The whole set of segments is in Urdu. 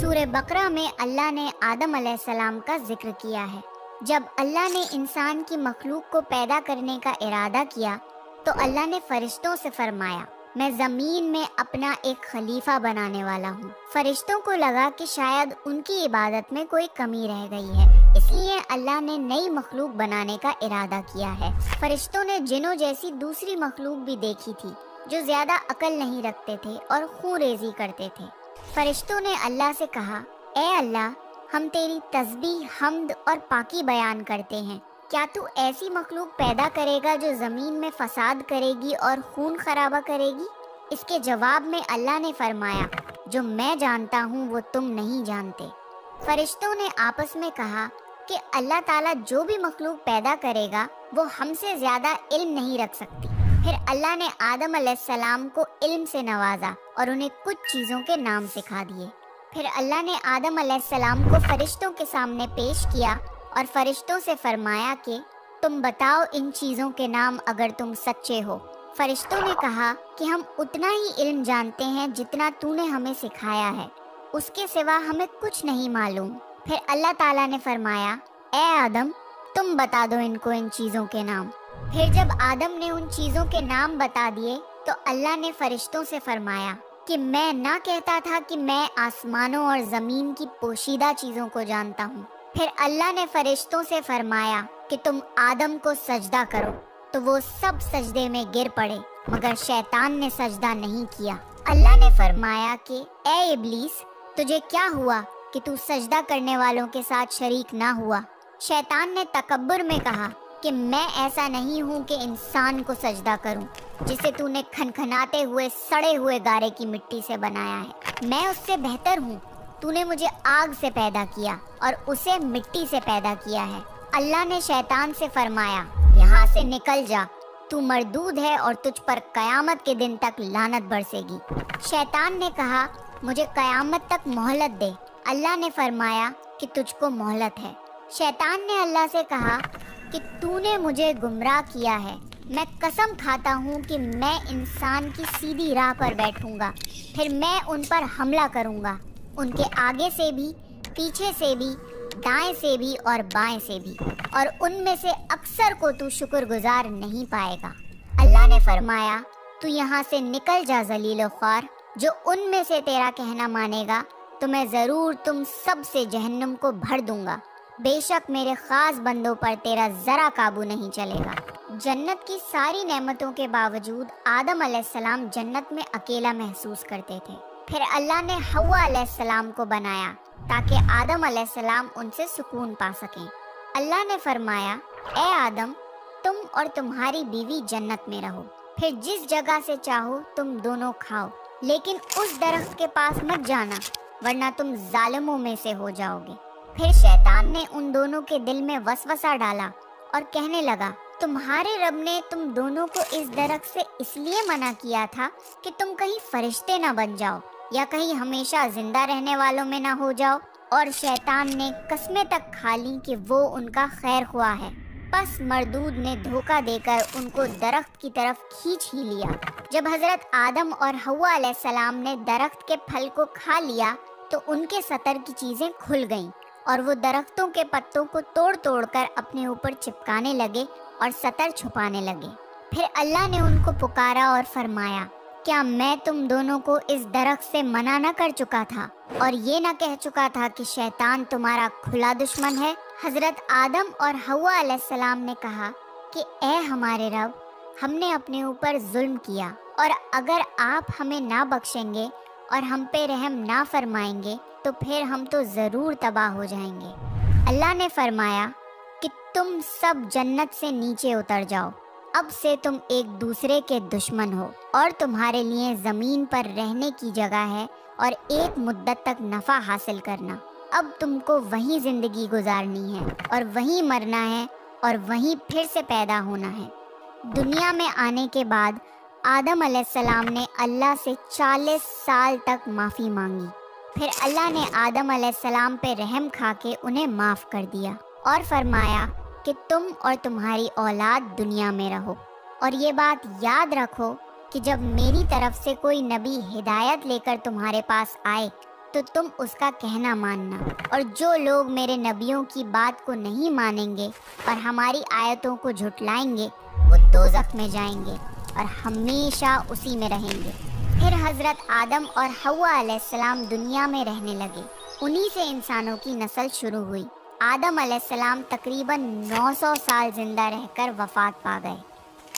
سورہ بقرہ میں اللہ نے آدم علیہ السلام کا ذکر کیا ہے۔ جب اللہ نے انسان کی مخلوق کو پیدا کرنے کا ارادہ کیا تو اللہ نے فرشتوں سے فرمایا، میں زمین میں اپنا ایک خلیفہ بنانے والا ہوں۔ فرشتوں کو لگا کہ شاید ان کی عبادت میں کوئی کمی رہ گئی ہے، اس لیے اللہ نے نئی مخلوق بنانے کا ارادہ کیا ہے۔ فرشتوں نے جنوں جیسی دوسری مخلوق بھی دیکھی تھی جو زیادہ عقل نہیں رکھتے تھے اور خون ریزی کرتے تھے۔ فرشتوں نے اللہ سے کہا، اے اللہ، ہم تیری تسبیح، حمد اور پاکی بیان کرتے ہیں، کیا تو ایسی مخلوق پیدا کرے گا جو زمین میں فساد کرے گی اور خون خرابہ کرے گی؟ اس کے جواب میں اللہ نے فرمایا، جو میں جانتا ہوں وہ تم نہیں جانتے۔ فرشتوں نے آپس میں کہا کہ اللہ تعالیٰ جو بھی مخلوق پیدا کرے گا وہ ہم سے زیادہ علم نہیں رکھ سکتی۔ پھر اللہ نے آدم علیہ السلام کو علم سے نوازا اور انہیں کچھ چیزوں کے نام سکھا دیے۔ پھر اللہ نے آدم علیہ السلام کو فرشتوں کے سامنے پیش کیا اور فرشتوں سے فرمایا کہ تم بتاؤ ان چیزوں کے نام اگر تم سچے ہو۔ فرشتوں نے کہا کہ ہم اتنا ہی علم جانتے ہیں جتنا تو نے ہمیں سکھایا ہے، اس کے سوا ہمیں کچھ نہیں معلوم۔ پھر اللہ تعالیٰ نے فرمایا، اے آدم، تم بتا دو ان کو ان چیزوں کے نام۔ پھر جب آدم نے ان چیزوں کے نام بتا دیے تو اللہ نے فرشتوں سے فرمایا کہ میں نہ کہتا تھا کہ میں آسمانوں اور زمین کی پوشیدہ چیزوں کو جانتا ہوں۔ پھر اللہ نے فرشتوں سے فرمایا کہ تم آدم کو سجدہ کرو، تو وہ سب سجدے میں گر پڑے مگر شیطان نے سجدہ نہیں کیا۔ اللہ نے فرمایا کہ اے ابلیس، تجھے کیا ہوا کہ تو سجدہ کرنے والوں کے ساتھ شریک نہ ہوا؟ شیطان نے تکبر میں کہا کہ میں ایسا نہیں ہوں کہ انسان کو سجدہ کروں جسے تو نے کھنکھناتے ہوئے سڑے ہوئے گارے کی مٹی سے بنایا ہے۔ میں اس سے بہتر ہوں، تو نے مجھے آگ سے پیدا کیا اور اسے مٹی سے پیدا کیا ہے۔ اللہ نے شیطان سے فرمایا، یہاں سے نکل جا، تو مردود ہے اور تجھ پر قیامت کے دن تک لعنت برسے گی۔ شیطان نے کہا، مجھے قیامت تک مہلت دے۔ اللہ نے فرمایا کہ تجھ کو مہلت ہے۔ شیطان نے اللہ سے کہا کہ تو نے مجھے گمراہ کیا ہے، میں قسم کھاتا ہوں کہ میں انسان کی سیدھی راہ پر بیٹھوں گا، پھر میں ان پر حملہ کروں گا، ان کے آگے سے بھی، پیچھے سے بھی، دائیں سے بھی اور بائیں سے بھی، اور ان میں سے اکثر کو تو شکر گزار نہیں پائے گا۔ اللہ نے فرمایا، تو یہاں سے نکل جا ذلیل و خوار، جو ان میں سے تیرا کہنا مانے گا تو میں ضرور تم سب سے جہنم کو بھر دوں گا، بے شک میرے خاص بندوں پر تیرا ذرا قابو نہیں چلے گا۔ جنت کی ساری نعمتوں کے باوجود آدم علیہ السلام جنت میں اکیلا محسوس کرتے تھے۔ پھر اللہ نے حوا علیہ السلام کو بنایا تاکہ آدم علیہ السلام ان سے سکون پا سکیں۔ اللہ نے فرمایا، اے آدم، تم اور تمہاری بیوی جنت میں رہو، پھر جس جگہ سے چاہو تم دونوں کھاؤ، لیکن اس درخت کے پاس مت جانا ورنہ تم ظالموں میں سے ہو جاؤ گے۔ پھر شیطان نے ان دونوں کے دل میں وسوسہ ڈالا اور کہنے لگا، تمہارے رب نے تم دونوں کو اس درخت سے اس لیے منع کیا تھا کہ تم کہیں فرشتے نہ بن جاؤ یا کہیں ہمیشہ زندہ رہنے والوں میں نہ ہو جاؤ۔ اور شیطان نے قسمیں تک کھا لیں کہ وہ ان کا خیر خواہ ہے، پس مردود نے دھوکہ دے کر ان کو درخت کی طرف کھینچ ہی لیا۔ جب حضرت آدم اور حوا علیہ السلام نے درخت کے پھل کو کھا لیا تو ان کے سطر کی چیزیں کھل گئیں اور وہ درختوں کے پتوں کو توڑ توڑ کر اپنے اوپر چپکانے لگے اور سطر چھپانے لگے۔ پھر اللہ نے ان کو پکارا اور فرمایا، کیا میں تم دونوں کو اس درخت سے منع نہ کر چکا تھا اور یہ نہ کہہ چکا تھا کہ شیطان تمہارا کھلا دشمن ہے؟ حضرت آدم اور حوا علیہ السلام نے کہا کہ اے ہمارے رب، ہم نے اپنے اوپر ظلم کیا، اور اگر آپ ہمیں نہ بخشیں گے اور ہم پہ رحم نہ فرمائیں گے تو پھر ہم تو ضرور تباہ ہو جائیں گے۔ اللہ نے فرمایا کہ تم سب جنت سے نیچے اتر جاؤ، اب سے تم ایک دوسرے کے دشمن ہو، اور تمہارے لیے زمین پر رہنے کی جگہ ہے اور ایک مدت تک نفع حاصل کرنا۔ اب تم کو وہیں زندگی گزارنی ہے اور وہیں مرنا ہے اور وہیں پھر سے پیدا ہونا ہے۔ دنیا میں آنے کے بعد آدم علیہ السلام نے اللہ سے 40 سال تک معافی مانگی، پھر اللہ نے آدم علیہ السلام پہ رحم کھا کے انہیں معاف کر دیا اور فرمایا کہ تم اور تمہاری اولاد دنیا میں رہو، اور یہ بات یاد رکھو کہ جب میری طرف سے کوئی نبی ہدایت لے کر تمہارے پاس آئے تو تم اس کا کہنا ماننا، اور جو لوگ میرے نبیوں کی بات کو نہیں مانیں گے اور ہماری آیتوں کو جھٹلائیں گے وہ دوزخ میں جائیں گے اور ہمیشہ اسی میں رہیں گے۔ پھر حضرت آدم اور حوا علیہ السلام دنیا میں رہنے لگے، انہی سے انسانوں کی نسل شروع ہوئی۔ آدم علیہ السلام تقریباً 900 سال زندہ رہ کر وفات پا گئے۔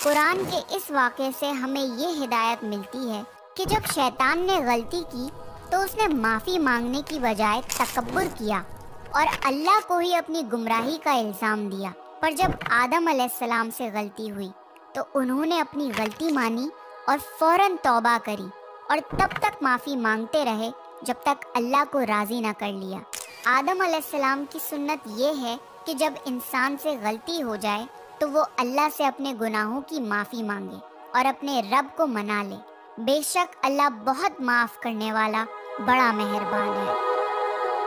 قرآن کے اس واقعے سے ہمیں یہ ہدایت ملتی ہے کہ جب شیطان نے غلطی کی تو اس نے معافی مانگنے کی بجائے تکبر کیا اور اللہ کو ہی اپنی گمراہی کا الزام دیا۔ پر جب آدم علیہ السلام سے غلطی ہوئی تو انہوں نے اپنی غلطی مانی اور فوراً توبہ کری، اور تب تک معافی مانگتے رہے جب تک اللہ کو راضی نہ کر لیا۔ آدم علیہ السلام کی سنت یہ ہے کہ جب انسان سے غلطی ہو جائے تو وہ اللہ سے اپنے گناہوں کی معافی مانگے اور اپنے رب کو منا لے۔ بے شک اللہ بہت معاف کرنے والا، بڑا مہربان ہے۔